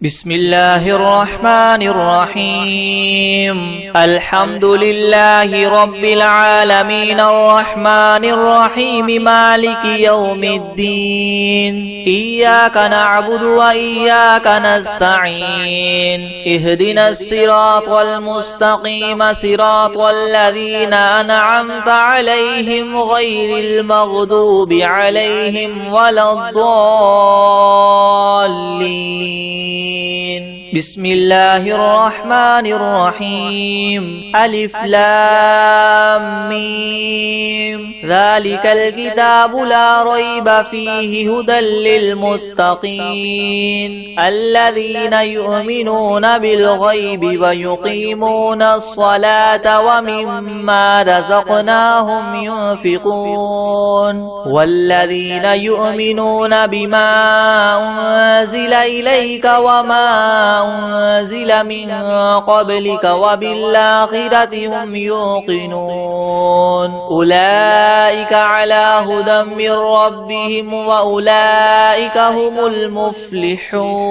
بسم الله الرحمن الرحيم. الحمد لله رب العالمين الرحمن الرحيم مالك يوم الدين. إياك نعبد وإياك نستعين. اهدنا الصراط المستقيم صراط الذين أنعمت عليهم غير المغضوب عليهم ولا الضالين. بسم الله الرحمن الرحيم. ألف لام ميم. ذلك الكتاب لا ريب فيه هدى للمتقين الذين يؤمنون بالغيب ويقيمون الصلاة ومما رزقناهم ينفقون والذين يؤمنون بما أنزل إليك وما أنزل من قبلك وبالآخرة هم يوقنون أولئك على هدى من ربهم وأولئك هم المفلحون.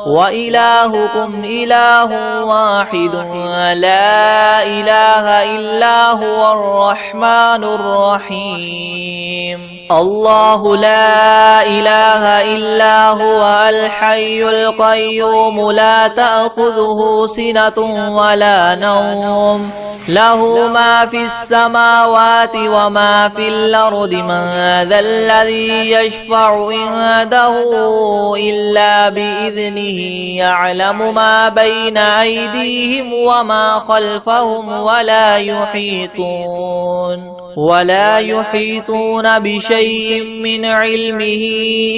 وإلهكم إله واحد لا إله إلا هو الرحمن الرحيم. الله لا إله إلا هو الحي القيوم لا تأخذه سنة ولا نوم له ما في السماوات وما في الأرض. من ذا الذي يشفع عنده إلا بإذنه يعلم ما بين أيديهم وما خلفهم ولا يحيطون بشيء من علمه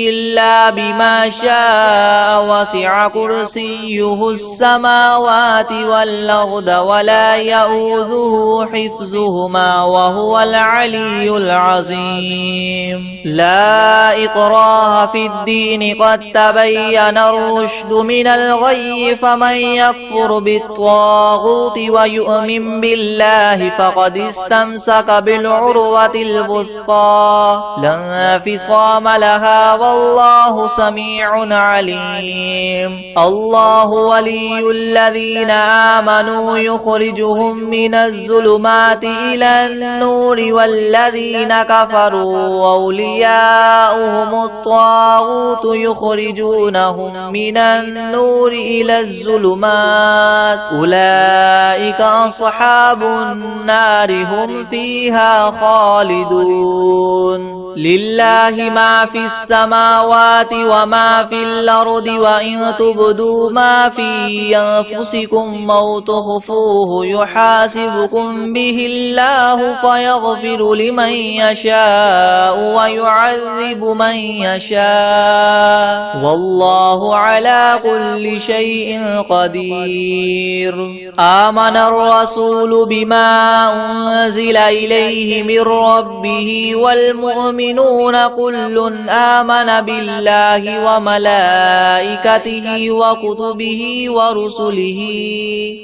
إلا بما شاء. وسع كرسيه السماوات والأرض ولا يؤوده حفظهما وهو العلي العظيم. لا إكراه في الدين قد تبين الرشد من الغي. فمن يكفر بالطاغوت ويؤمن بالله فقد استمسك بالعروة الوثقى لا انفصام لها والله سميع عليم. الله ولي الذين آمنوا يخرجهم من الظلمات إلى النور والذين كفروا أولياؤهم الطاغوت يخرجونهم من النور إلى الظلمات أولئك أصحاب النار هم فيها خالدون. لله ما في السماوات وما في الأرض وإن تبدوا ما في أنفسكم أو تخفوه يحاسبكم به الله فيغفر لمن يشاء ويعذب من يشاء والله على كل شيء قدير. آمن الرسول بما أنزل إليه من ربه والمؤمنون كل آمن بالله وملائكته وكتبه ورسله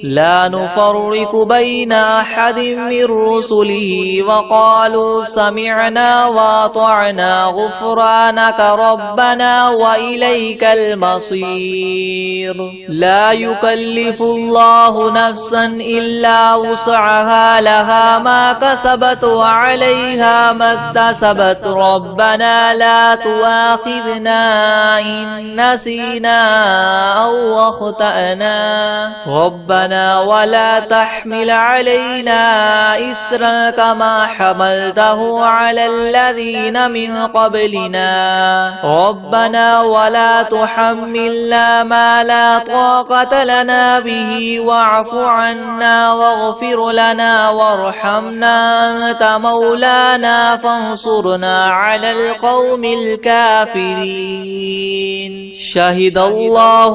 لا نفرق بين أحد من رسله وقالوا سمعنا وأطعنا غفرانك ربنا وإليك المصير. لا يكلف الله نفسا إلا وسعها لها ما كسبت وعليها ما اكتسبت ربنا لا تؤاخذنا إن نسينا أو أخطأنا ربنا ولا تحمل علينا إسرا كما حملته على الذين من قبلنا ربنا ولا تحملنا ما لا طاقة لنا به واعف عنا واغفر لنا وارحمنا أنت مولانا فانصرنا على القوم الكافرين. شهد الله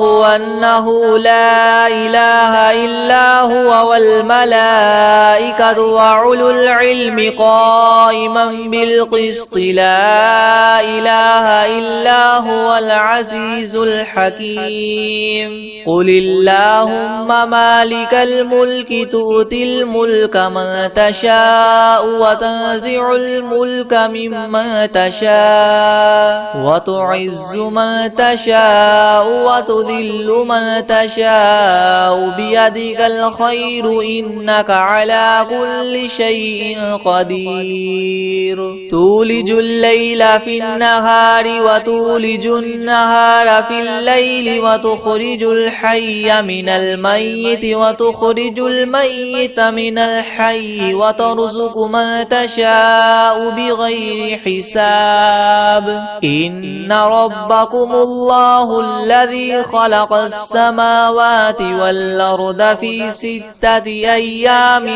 أنه لا إله إلا هو والملائكة وأولو العلم قائما بالقسط لا إله إلا هو العزيز الحكيم قل اللهم مالك الملك تؤتي الملك من تشاء وتنزع الملك ممن تشاء وتعز من تشاء وتذل من تشاء بيدك الخير إنك على كل شيء قدير تولج الليل في النهار وتولج النهار في الليل وتخرج الحي من الميت وتخرج الميت من الحي وترزق من تشاء بغير حساب إن ربكم الله الذي خلق السماوات والأرض في 6 أيام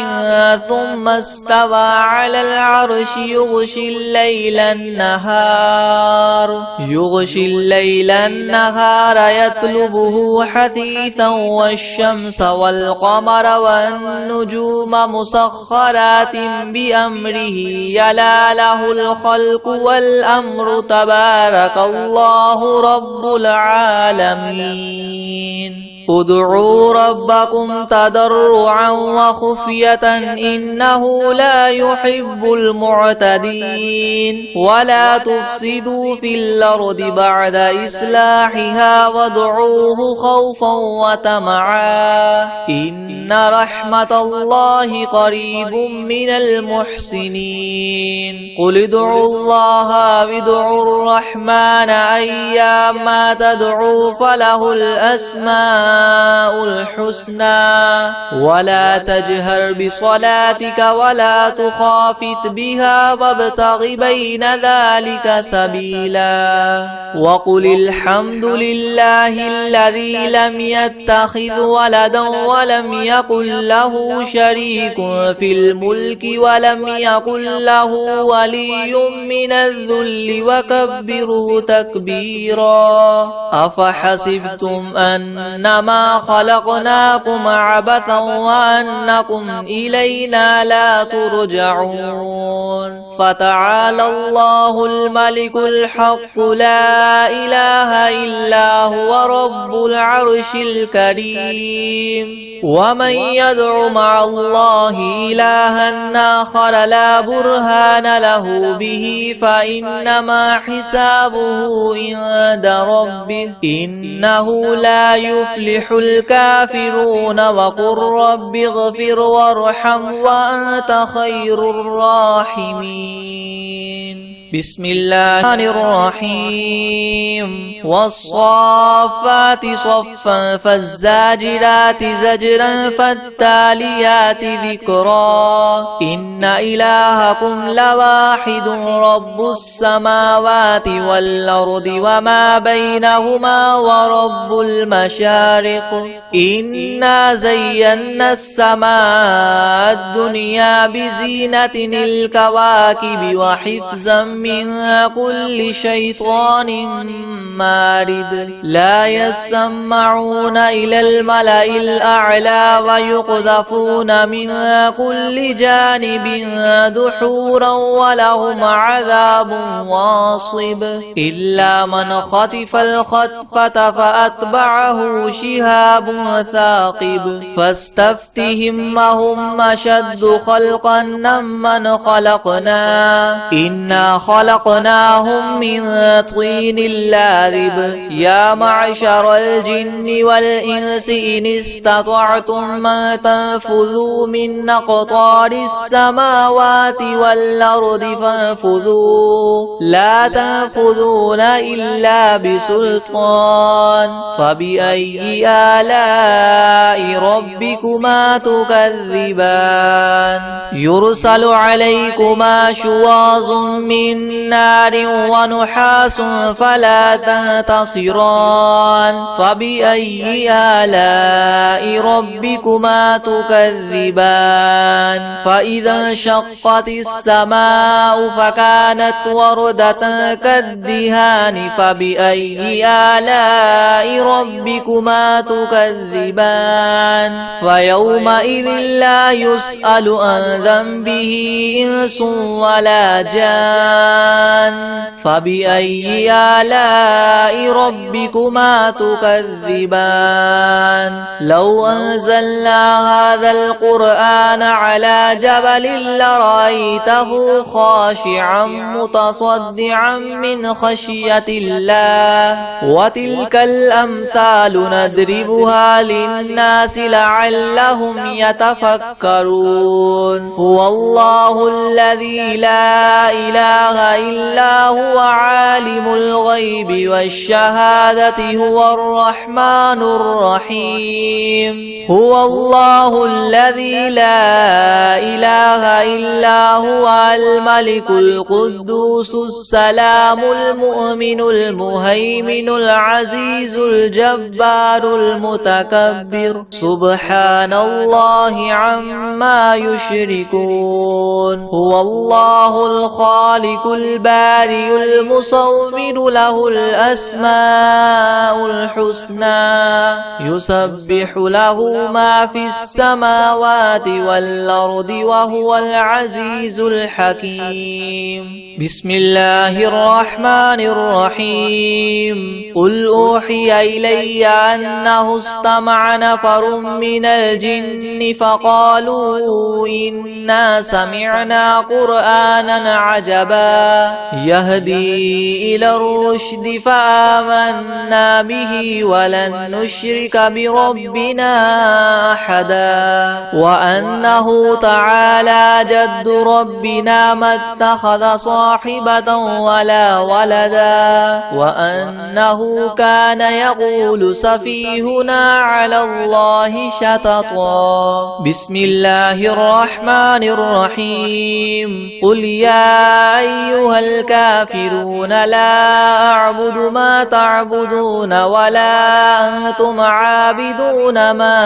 ثم استوى على العرش يغشي الليل النهار يطلبه حثيثا والشمس والقمر والنجوم مسخرات بأمره يلا له الخلق والأمر تبارك الله رب العالمين ادعوا ربكم تضرعا وخفية إنه لا يحب المعتدين ولا تفسدوا في الأرض بعد إصلاحها وادعوه خوفا وطمعا إن رحمة الله قريب من المحسنين قل ادعوا الله وادعوا الرحمن أيما تدعوا فله الأسماء الحسنى ولا تجهر بصلاتك ولا تخافت بها وابتغ بين ذلك سبيلا وقل الحمد لله الذي لم يتخذ ولدا ولم يكن له شريك في الملك ولم يكن له ولي من الذل وكبره تكبيرا أفحسبتم أنما خلقناكم عبثا وأنكم إلينا لا ترجعون فتعالى الله الملك الحق لا إله إلا هو رب العرش الكريم ومن يدع مع الله إلها آخر لا برهان له به فإنما حسابه عند ربه إنه لا يفلح الكافرون وقل رب اغفر وارحم وأنت خير الراحمين بسم الله الرحيم والصافات صفا فالزاجرات زجرا فالتاليات ذكرا إن إلهكم لواحد رب السماوات والأرض وما بينهما ورب المشارق إنا زينا السماء الدنيا بزينة الكواكب وحفظا من كل شيطان مارد لا يسمعون إلى الملأ الأعلى ويقذفون من كل جانب دحورا ولهم عذاب واصب إلا من خطف الخطفة فأتبعه شهاب ثاقب فاستفتهم هم أشد خلقا ممن خلقنا إنا خلقناهم من طين لاذب يا معشر الجن والإنس إن استطعتم أن تنفذوا من أقطار السماوات والأرض فانفذوا لا تنفذون إلا بسلطان فبأي آلاء ربكما تكذبان يرسل عليكما شواظ من من نار ونحاس فلا تنتصران فبأي آلاء ربكما تكذبان فإذا انشقت السماء فكانت وردة كالدهان فبأي آلاء ربكما تكذبان فيومئذ لا يسأل عن ذنبه إنس ولا جان فبأي آلاء ربكما تكذبان لو أنزلنا هذا القرآن على جبل لرأيته خاشعا متصدعا من خشية الله وتلك الأمثال نضربها للناس لعلهم يتفكرون هو الله الذي لا إله إلا هو عالم الغيب والشهادة هو الرحمن الرحيم هو الله الذي لا إله إلا هو الملك القدوس السلام المؤمن المهيمن العزيز الجبار المتكبر سبحان الله عما يشركون هو الله الخالق البارئ المصور له الأسماء الحسنى يسبح له ما في السماوات والأرض وهو العزيز الحكيم بسم الله الرحمن الرحيم قل أوحي إلي أنه استمع نفر من الجن فقالوا إنا سمعنا قرآنا عجبا يهدي إلى الرشد فآمنا به ولن نشرك بربنا أحدا وأنه تعالى جد ربنا ما اتخذ صاحبة ولا ولدا وأنه كان يقول سفيهنا على الله شططا بسم الله الرحمن الرحيم قل يا أيها الكافرون لا أعبد ما تعبدون ولا أنتم عابدون ما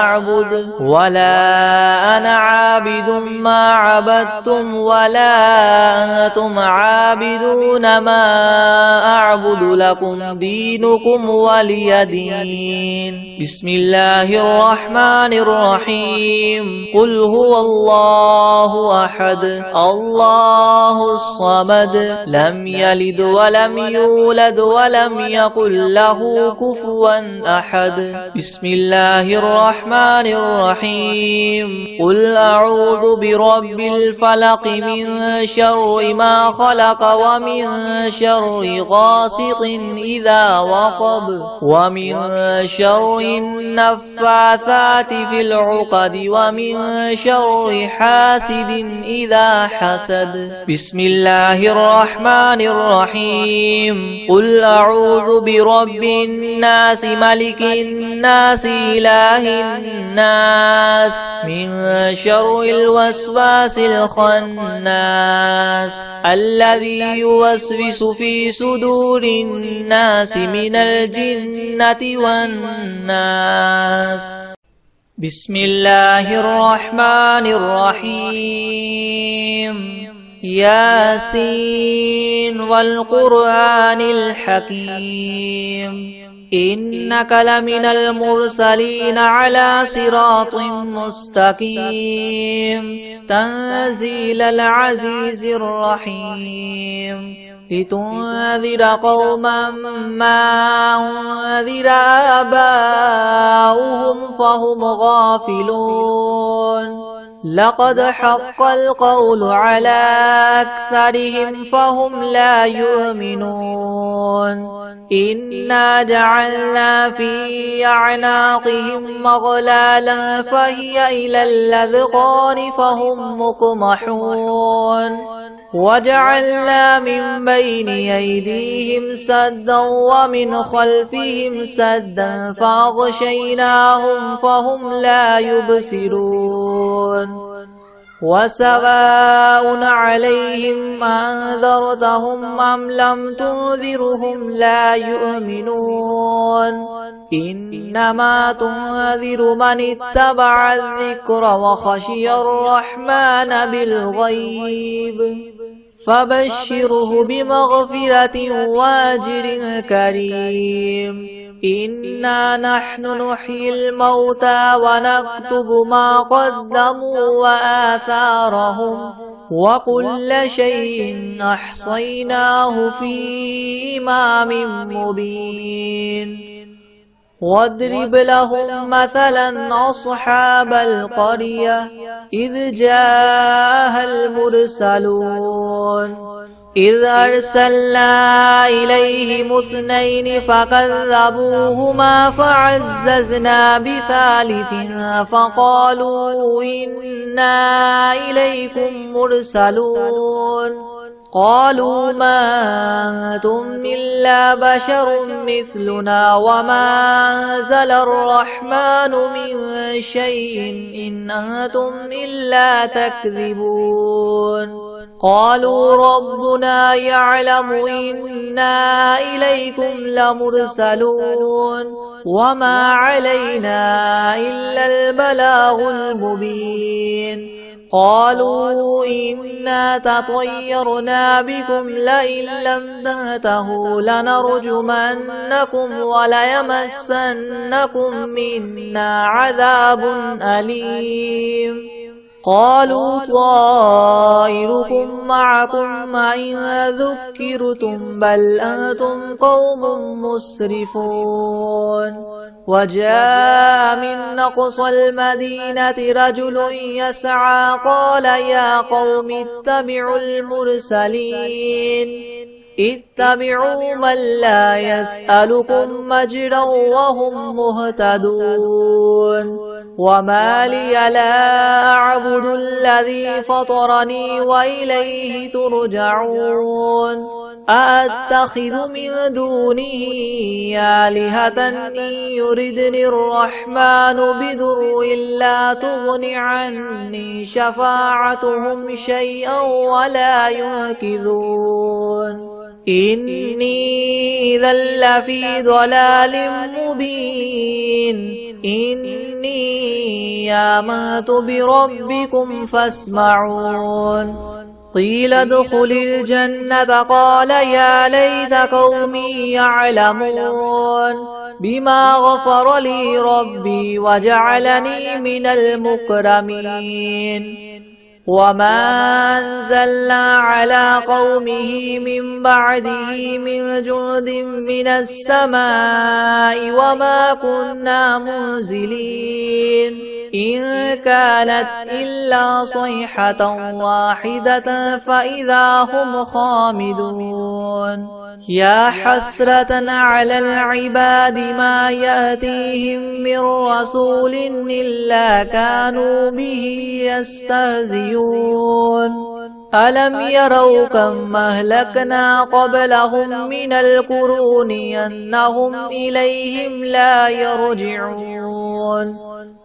أعبد ولا أنا عابد ما عبدتم ولا أنتم عابدون ما أعبد لكم دينكم ولي دين بسم الله الرحمن الرحيم قل هو الله أحد الله الصمد لم يلد ولم يولد ولم يكن له كفوا أحد بسم الله الرحمن الرحيم قل أعوذ برب الفلق من شر ما خلق ومن شر غاسق إذا وقب ومن شر النفاثات في العقد ومن شر حاسد إذا حسد بسم الله الرحمن الرحيم قل أعوذ برب الناس ملك الناس إله الناس من شر الوسواس الخناس الذي يوسوس في صدور الناس من الجنة والناس بسم الله الرحمن الرحيم ياسين والقرآن الحكيم إنك لمن المرسلين على صراط مستقيم تنزيل العزيز الرحيم لتنذر قوما ما أنذر آباؤهم فهم غافلون لقد حق القول على أكثرهم فهم لا يؤمنون إنا جعلنا في أعناقهم مغلالا فهي إلى الأذقان فهم مقمحون وجعلنا من بين أيديهم سدا ومن خلفهم سدا فأغشيناهم فهم لا يبصرون وسواء عليهم أنذرتهم أم لم تنذرهم لا يؤمنون إنما تنذر من اتبع الذكر وخشي الرحمن بالغيب فبشره بمغفرة وأجر كريم إنا نحن نحيي الموتى ونكتب ما قدموا وآثارهم وكل شيء أحصيناه في إمام مبين واضرب لهم مثلا أصحاب القرية إذ جاءها المرسلون إذ أرسلنا إليهم 2 فكذبوهما فعززنا بثالث فقالوا إنا إليكم مرسلون قالوا ما أنتم إلا بشر مثلنا وما أنزل الرحمن من شيء إن أنتم إلا تكذبون قالوا ربنا يعلم إنا إليكم لمرسلون وما علينا إلا البلاغ المبين قالوا إنا تطيرنا بكم لئن لم تنتهوا لنرجمنكم وليمسنكم منا عذاب أليم قالوا طائركم معكم إن ذكرتم بل أنتم قوم مسرفون وجاء من أقصى المدينة رجل يسعى قال يا قوم اتبعوا المرسلين اتبعوا من لا يسألكم مجرا وهم مهتدون وما لي لا أعبد الذي فطرني وإليه ترجعون أأتخذ من دونه آلهة إن يردني الرحمن بضر لا تغن عني شفاعتهم شيئا ولا ينقذون إني إذا لفي ضلال مبين إني آمنت بربكم فاسمعون قيل ادخل الجنة قال يا ليت قومي يعلمون بما غفر لي ربي وجعلني من المكرمين وما أنزلنا على قومه من بعده من جند من السماء وما كنا منزلين إن كانت إلا صيحة واحدة فإذا هم خامدون يا حسرة على العباد ما يأتيهم من رسول إلا كانوا به يستهزئون ألم يروا كم أهلكنا قبلهم من القرون أنهم إليهم لا يرجعون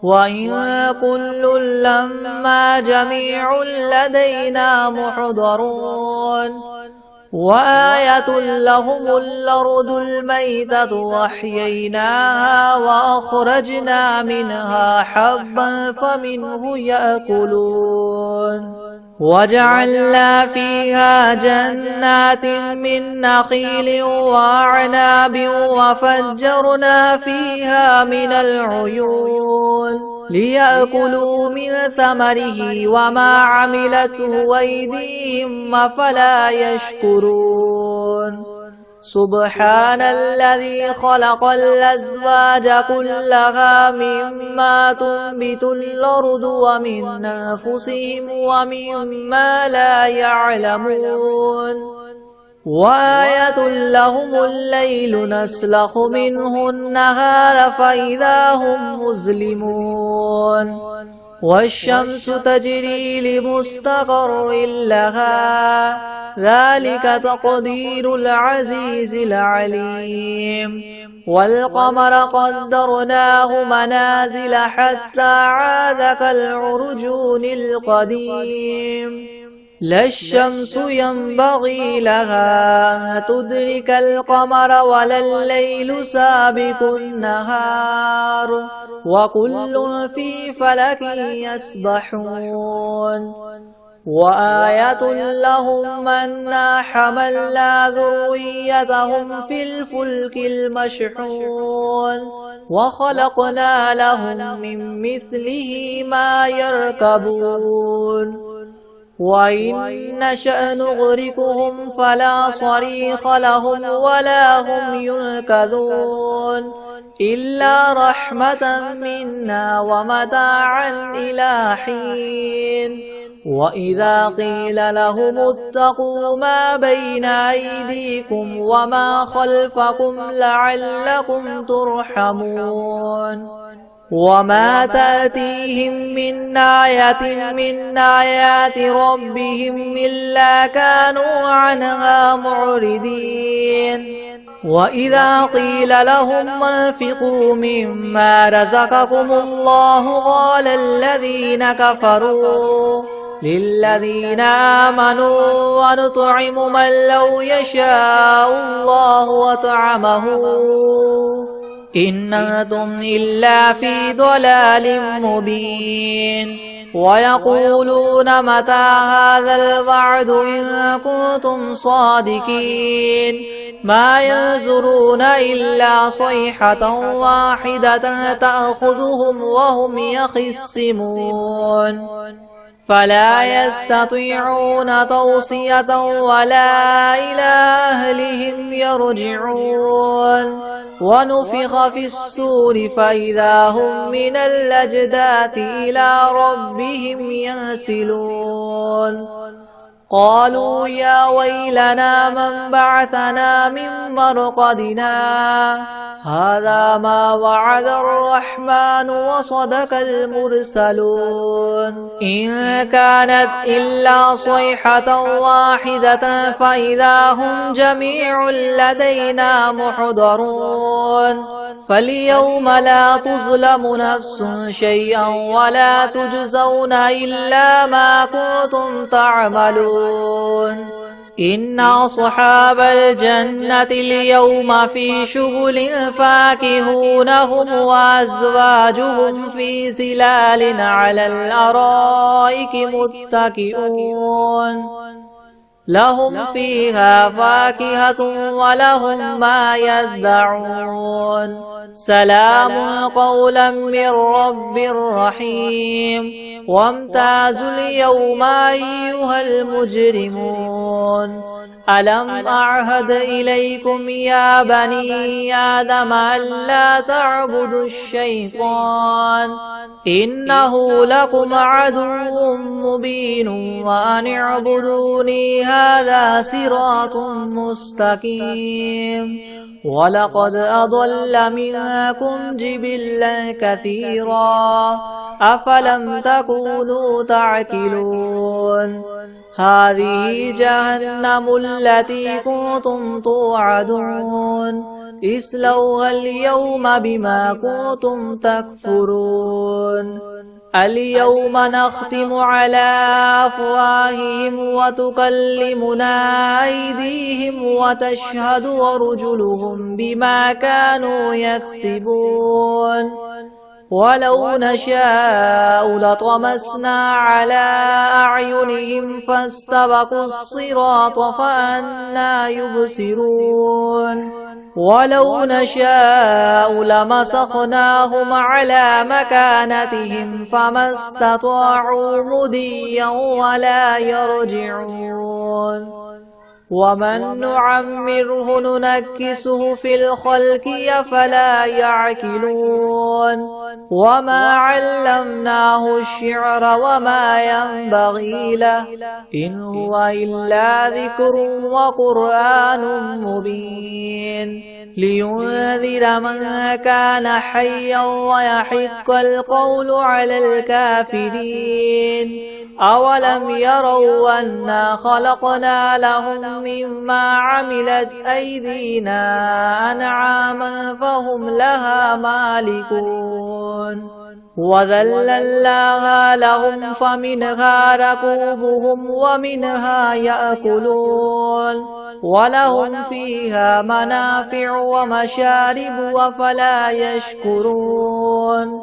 وإن كل لما جميع لدينا محضرون وآية لهم الأرض الميتة وأحييناها وأخرجنا منها حبا فمنه يأكلون وجعلنا فيها جنات من نخيل وأعناب وفجرنا فيها من العيون ليأكلوا من ثمره وما عملته أيديهم أفلا يشكرون سبحان الذي خلق الأزواج كلها مما تنبت الأرض ومن أنفسهم ومما لا يعلمون وآية لهم الليل نسلخ منه النهار فإذا هم مظلمون والشمس تجري لمستقر لها ذلك تقدير العزيز العليم والقمر قدرناه منازل حتى عاد كالعرجون القديم لا الشمس ينبغي لها أن تدرك القمر ولا الليل سابق النهار وكل في فلك يسبحون وآية لهم أنا حملنا ذريتهم في الفلك المشحون وخلقنا لهم من مثله ما يركبون وإن نشأ نغرقهم فلا صريخ لهم ولا هم ينقذون إلا رحمة منا ومتاعا إلى حين وإذا قيل لهم اتقوا ما بين أيديكم وما خلفكم لعلكم ترحمون وما تأتيهم من آية من آيات ربهم إلا كانوا عنها معرضين وإذا قيل لهم انفقوا مما رزقكم الله قال الذين كفروا للذين آمنوا ونطعم من لو يشاء الله وطعمه إن أنتم إلا في ضلال مبين ويقولون متى هذا الوعد إن كنتم صادقين ما ينظرون إلا صيحة واحدة تأخذهم وهم يخصمون فلا يستطيعون توصية ولا إلى أهلهم يرجعون ونفخ في الصور فإذا هم من الأجداث إلى ربهم ينسلون قالوا يا ويلنا من بعثنا من مرقدنا هذا ما وعد الرحمن وصدق المرسلون إن كانت إلا صيحة واحدة فإذا هم جميع لدينا محضرون فاليوم لا تظلم نفس شيئا ولا تجزون إلا ما كنتم تعملون إن أصحاب الجنة اليوم في شغل فاكهون هم وأزواجهم في ظلال على الأرائك متكئون لهم فيها فاكهة ولهم ما يدعون سلام قولا من رب رحيم وامتازوا اليوم أيها المجرمون ألم أعهد إليكم يا بني آدم ألا تعبدوا الشيطان إنه لكم عدو مبين وأن اعبدوني هذا صراط مستقيم ولقد أضل منكم جبلا كثيرا أفلم تكونوا تعقلون هذه جهنم التي كنتم توعدون اصلوها اليوم بما كنتم تكفرون اليوم نختم على أفواههم وتكلمنا أيديهم وتشهد أرجلهم بما كانوا يكسبون ولو نشاء لطمسنا على أعينهم فاستبقوا الصراط فأنى يبصرون ولو نشاء لمسخناهم على مكانتهم فما استطاعوا مضيا ولا يرجعون ومن نعمره ننكسه في الخلق أفلا يعقلون وما علمناه الشعر وما ينبغي له إن هو إلا ذكر وقرآن مبين لينذر من كان حيا ويحق القول على الكافرين أولم يروا أنا خلقنا لهم مما عملت أيدينا أنعاما فهم لها مالكون وذللناها لهم فمنها ركوبهم ومنها يأكلون ولهم فيها منافع ومشارب أفلا يشكرون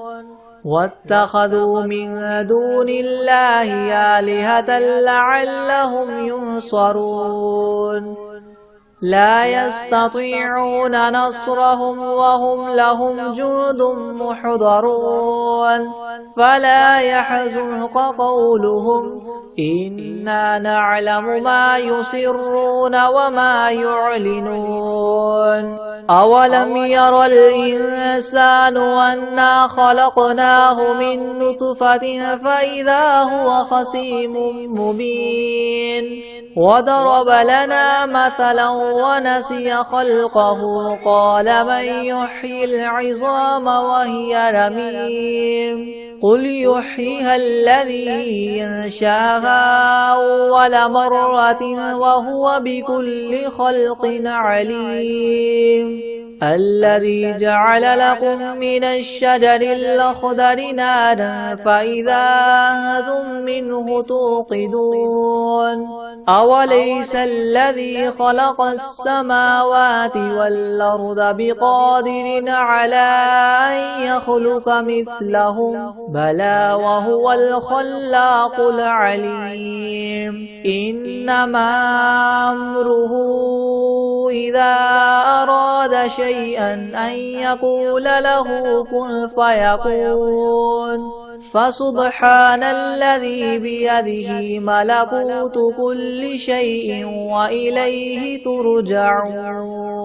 واتخذوا من دون الله آلهة لعلهم ينصرون لا يستطيعون نصرهم وهم لهم جند محضرون فلا يحزنك قولهم إنا نعلم ما يسرون وما يعلنون أولم ير الإنسان أنا خلقناه من نطفة فإذا هو خصيم مبين وضرب لنا مثلا ونسي خلقه قال من يحيي العظام وهي رميم قل يحييها الذي ينشاها أول مرة وهو بكل خلق عليم الذي جعل لكم من الشجر الأخضر نارا فإذا أنتم منه توقدون أوليس الذي خلق السماوات والأرض بقادر على أن يخلق مثلهم بلى وهو الخلاق العليم إنما أمره إذا أراد شيئا أن يقول له كن فيكون فسبحان الذي بيده ملكوت كل شيء وإليه ترجعون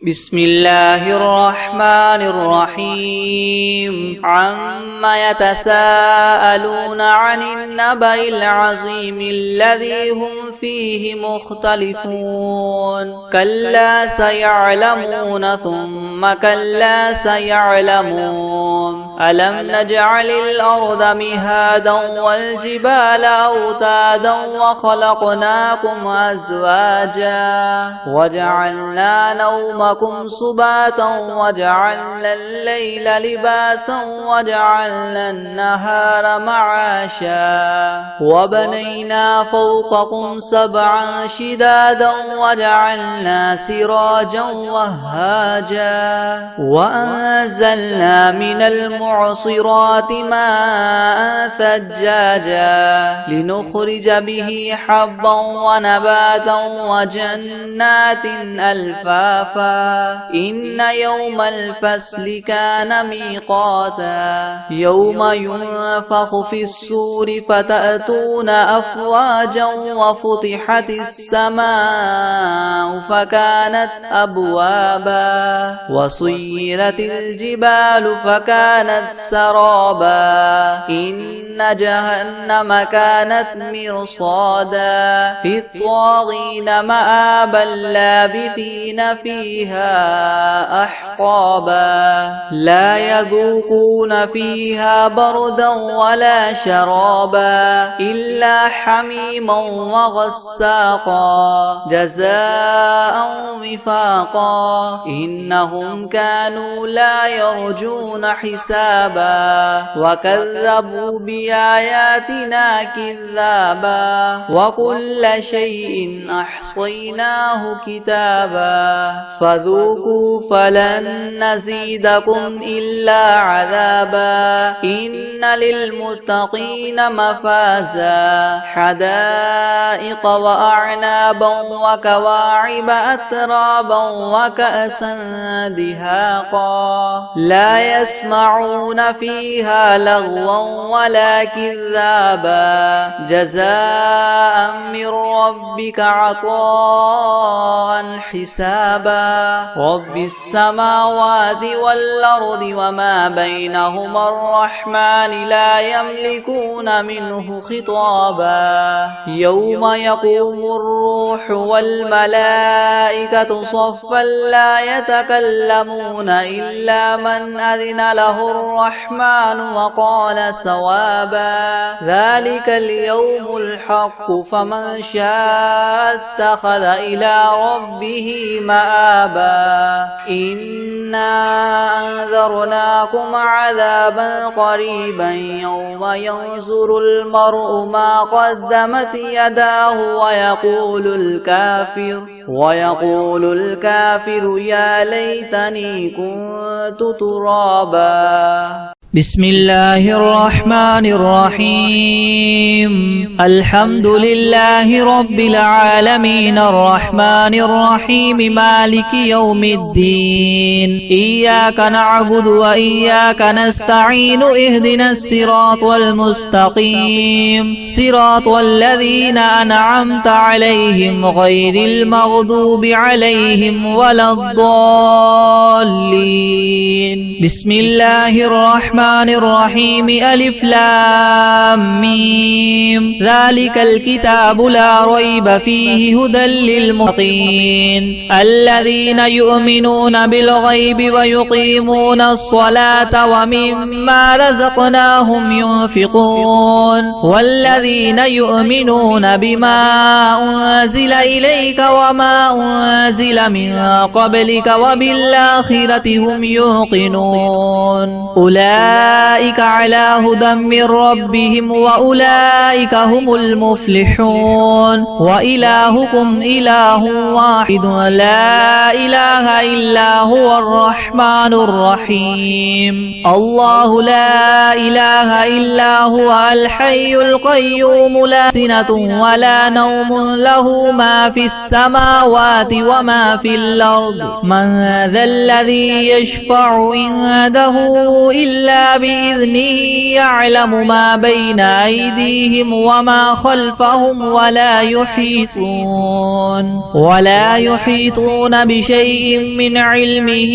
بسم الله الرحمن الرحيم عما يتساءلون عن النبأ العظيم الذي هم فيه مختلفون كلا سيعلمون ثم كلا سيعلمون ألم نجعل الأرض مهادا والجبال أوتادا وخلقناكم أزواجا وجعلنا نومكم سباتا وجعلنا الليل لباسا وجعلنا النهار معاشا وبنينا فوقكم سبعا شدادا وجعلنا سراجا وهاجا وأنزلنا من المعصرات ماء ثجاجا لنخرج به حبا ونباتا وجنات ألفافا إن يوم الفصل كان ميقاتا يوم ينفخ في الصور فتأتون أفواجا وفتحت السماء فكانت أبوابا وسيرت الجبال فكانت سرابا إن جهنم كانت مرصادا للطاغين مآبا لابثين فيها أحقابا لا يذوقون فيها بردا ولا شرابا إلا حميما وغساقا جزاء وفاقا إنهم كانوا لا يرجون حسابا وكذبوا بآياتنا كذابا وكل شيء أحصيناه كتابا فذوقوا فلن نزيدكم إلا عذابا إن للمتقين مفازا حدائق وأعنابا وكواعب أترابا وكأسا دهاقا لا يسمعون فيها لغوا ولا كذابا جزاء من ربك عطاء حسابا رب السماوات والأرض وما بينهما الرحمن لا يملكون منه خطابا يوم يقوم الروح والملائكة صفا لا يتكلمون إلا من أذن له الرحمن وقال صوابا ذلك اليوم الحق فمن شاء اتخذ إلى ربه مآبا إنا أنذرناكم عذابا قريبا يوم ينظر المرء ما قدمت يداه ويقول الكافر يا ليتني كنت ترابا بسم الله الرحمن الرحيم الحمد لله رب العالمين الرحمن الرحيم مالك يوم الدين إياك نعبد وإياك نستعين اهدنا الصراط المستقيم صراط الذين أنعمت عليهم غير المغضوب عليهم ولا الضالين بسم الله الرحمن الرحيم ألف لام ميم ذلك الكتاب لا ريب فيه هدى للمتقين الذين يؤمنون بالغيب ويقيمون الصلاة ومما رزقناهم ينفقون والذين يؤمنون بما أنزل إليك وما أنزل من قبلك وبالآخرة هم يوقنون أولئك على هدى من ربهم وأولئك هم المفلحون وإلهكم إله واحد لا إله إلا هو الرحمن الرحيم الله لا إله إلا هو الحي القيوم لا سنة ولا نوم له ما في السماوات وما في الأرض من ذا الذي يشفع عنده إلا بإذنه يعلم ما بين أيديهم وما خلفهم ولا يحيطون بشيء من علمه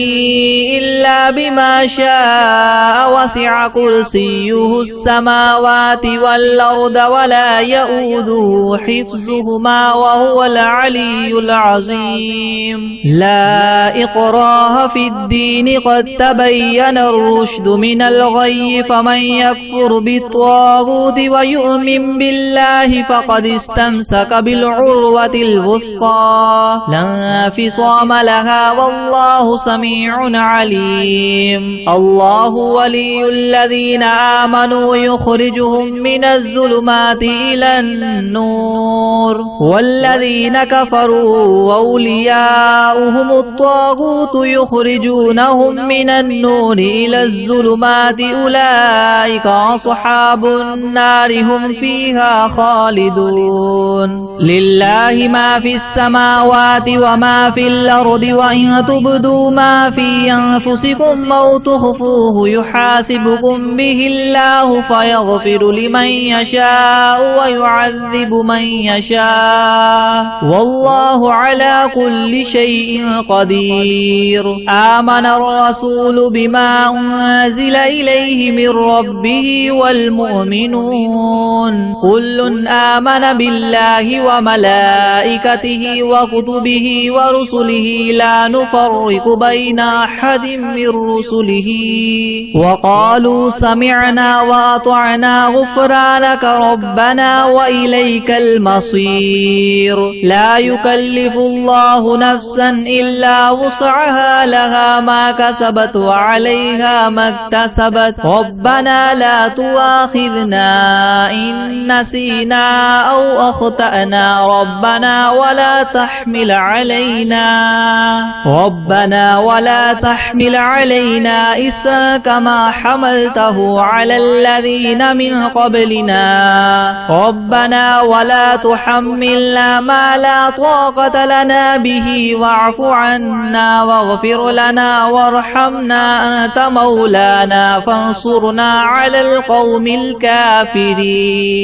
إلا بما شاء وسع كرسيه السماوات والأرض ولا يؤوده حفظهما وهو العلي العظيم لا إكراه في الدين قد تبين الرشد من الغي فمن يكفر بالطاغوت ويؤمن بالله فقد استمسك بالعروة الوثقى لا انفصام لها والله سميع عليم الله ولي الذين آمنوا يخرجهم من الظلمات إلى النور والذين كفروا أولياؤهم الطاغوت يخرجونهم من النور إلى الظلمات أولئك أصحاب النار هم فيها خالدون لله ما في السماوات وما في الأرض وإن تبدوا ما في أنفسكم أو تخفوه يحاسبكم به الله فيغفر لمن يشاء ويعذب من يشاء والله على كل شيء قدير آمن الرسول بما أنزل إليه من ربه والمؤمنون كل آمن بالله وملائكته وكتبه ورسله لا نفرق بين أحد من رسله وقالوا سمعنا وأطعنا غفرانك ربنا وإليك المصير لا يكلف الله نفسا إلا وسعها لها ما كسبت وعليها ما اكتسبت اكتسبت ربنا لا تؤاخذنا إن نسينا أو أخطأنا ربنا ولا تحمل علينا إسرا كما حملته على الذين من قبلنا ربنا ولا تحملنا ما لا طاقة لنا به واعف عنا واغفر لنا وارحمنا أنت مولانا فانصرنا على القوم الكافرين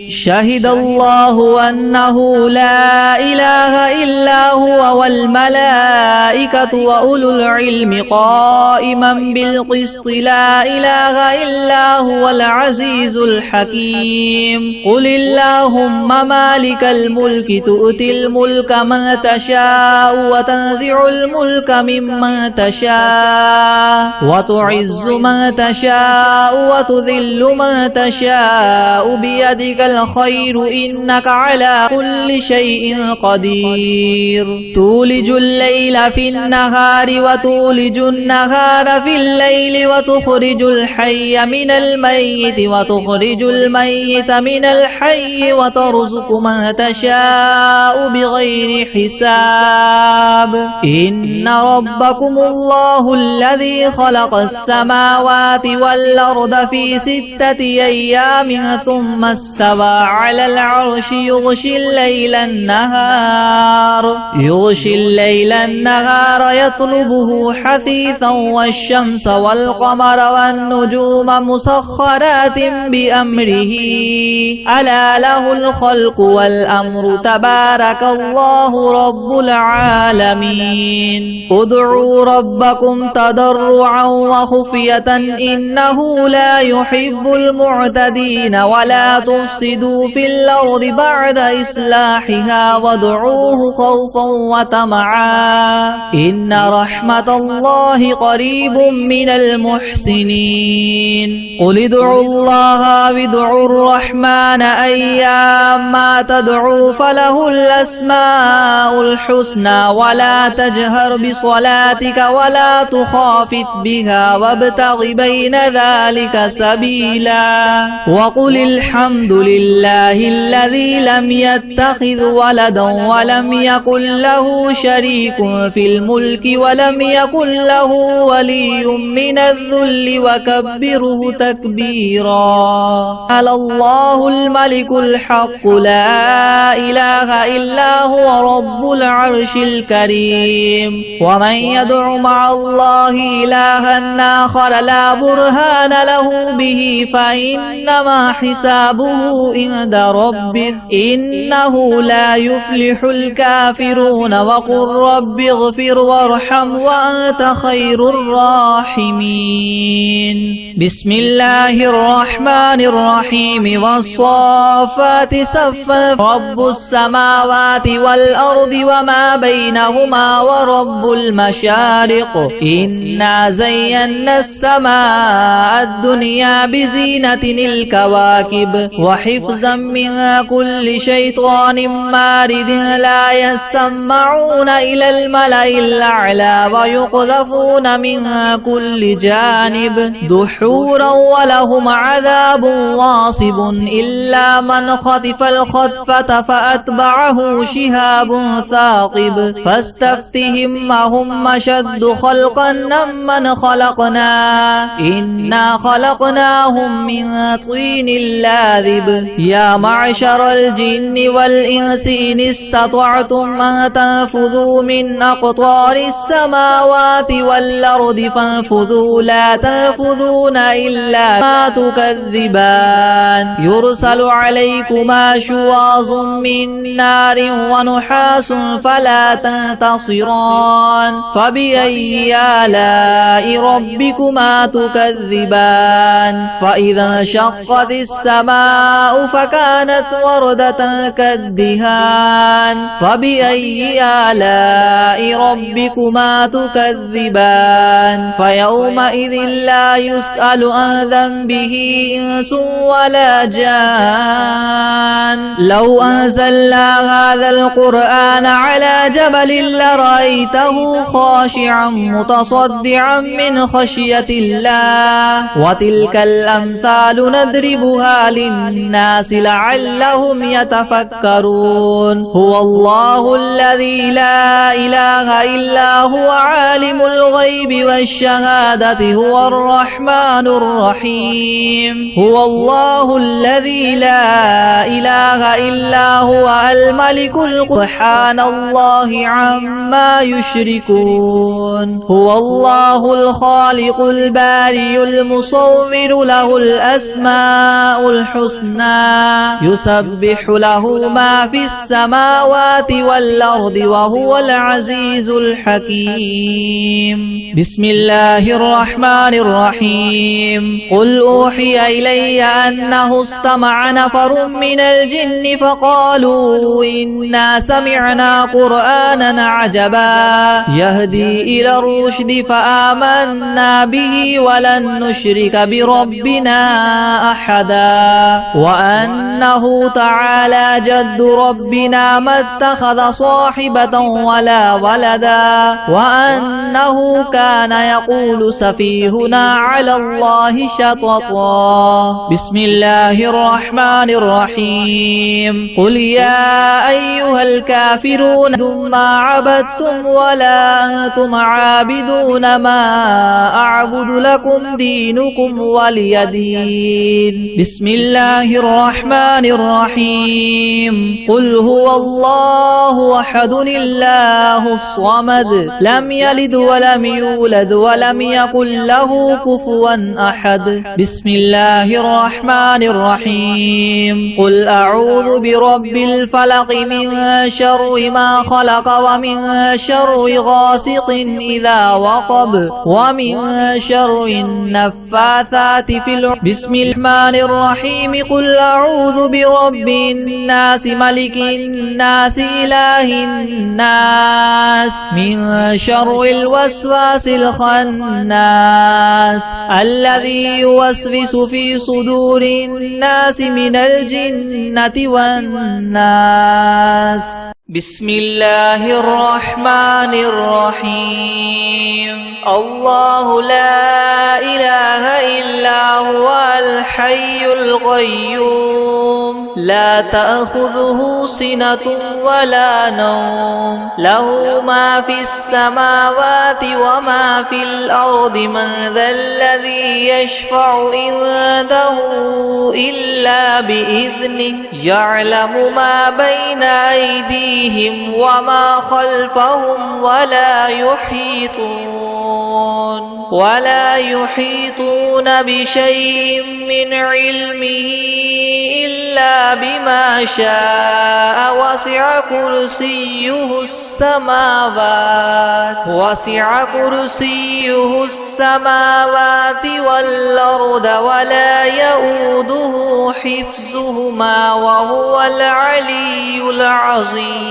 شهد الله أنه لا إله إلا هو والملائكة وأولو العلم قائما بالقسط لا إله إلا هو العزيز الحكيم قل اللهم مالك الملك تؤتي الملك من تشاء وتنزع الملك ممن تشاء وتعز من تشاء وتذل من تشاء بيدك الخير إنك على كل شيء قدير تولج الليل في النهار وتولج النهار في الليل وتخرج الحي من الميت وتخرج الميت من الحي وترزق من تشاء بغير حساب إن ربكم الله الذي خلق السماوات والأرض في 6 أيام ثم استوى على العرش يغشي الليل النهار يطلبه حثيثا والشمس والقمر والنجوم مسخرات بأمره ألا له الخلق والأمر تبارك الله رب العالمين ادعوا ربكم تضرعا وخفية إنه لا يحب المعتدين ولا تفسدوا في الأرض بعد إصلاحها وادعوه خوفا وطمعا إن رحمة الله قريب من المحسنين قل ادعوا الله وادعوا الرحمن أيما تدعوا فله الأسماء الحسنى ولا تجهر بصلاتك ولا تخافت بها وابتغ بين ذلك سبيلا وقل الحمد لله الذي لم يتخذ ولدا ولم يكن له شريك في الملك ولم يكن له ولي من الذل وكبره تكبيرا على الله الملك الحق لا إله إلا هو رب العرش الكريم ومن يدع مع الله إلها آخر لا برهان له به فإنما حسابه عند ربه إنه لا يفلح الكافرون وقل رب اغفر وارحم وأنت خير الراحمين بسم الله الرحمن الرحيم والصافات صفا رب السماوات والأرض وما بينهما ورب المشارق إنا زينا السماء الدنيا بزينة الكواكب وحفظا من كل شيطان مارد لا يسمعون إلى الملأ الأعلى ويقذفون من كل جانب دحورا ولهم عذاب واصب إلا من خطف الخطفة فأتبعه شهاب ثاقب فاستفتهم أهم أشد خلقا ممن خلقنا إنا خلقناهم من طين لاذب يا معشر الجن والإنس إن استطعتم أن تنفذوا من أقطار السماوات والأرض فانفذوا لا تنفذون إلا ما تكذبان يرسل عليكما شواظ من نار ونحاس فلا تنتصران فبأي آلاء ربكما تكذبان فإذا انشقت السماء فكانت وردة كالدهان فبأي آلاء ربكما تكذبان فيومئذ لا يسأل عن ذنبه إنس ولا جان لو أنزلنا هذا القرآن على جبل لرأيته خاشعا متصدعا من خشية الله وتلك الأمثال نضربها للناس لعلهم يتفكرون هو الله الذي لا إله إلا هو عالم الغيب والشهادة هو الرحمن الرحيم هو الله الذي لا إله إلا هو الملك سبحان الله عما يشركون هو الله الخالق البارئ المصور له الأسماء الحسنى يسبح له ما في السماوات والأرض وهو العزيز الحكيم بسم الله الرحمن الرحيم قل أوحي إلي أنه استمع نفر من الجن فقالوا إنا سمعنا قرآنا عجبا يهدي إلى الرشد فآمنا به ولن نشرك بربنا أحدا وأنه تعالى جد ربنا ما اتخذ صاحبة ولا ولدا وأنه كان يقول سفيهنا على الله شططا بسم الله الرحمن الرحيم قل يا أيها الكافرون ما عبدتم ولا أنتم عابدون ما أعبد لكم دينكم ولي دين بسم الله الرحمن الرحيم قل هو الله أحد الله الصمد لم يلد ولم يولد ولم يكن له كفوا أحد بسم الله الرحمن الرحيم قل أعوذ برب الفلق من شر ما خلق ومن شر غاسق إذا وقب ومن شر النفاثات في العقد بسم الرحمن الرحيم قل أعوذ برب الناس ملك الناس إله الناس من شر الوسواس الخناس الذي يوسوس في صدور الناس من الجنة والناس بسم الله الرحمن الرحيم الله لا إله إلا هو الحي القيوم لا تأخذه سنة ولا نوم له ما في السماوات وما في الأرض من ذا الذي يشفع عنده إلا بإذنه يعلم ما بين أيديهم وما خلفهم ولا يحيطون بشيء من علمه إلا بما شاء وسع كرسيه السماوات والأرض ولا يؤوده حفظهما وهو العلي العظيم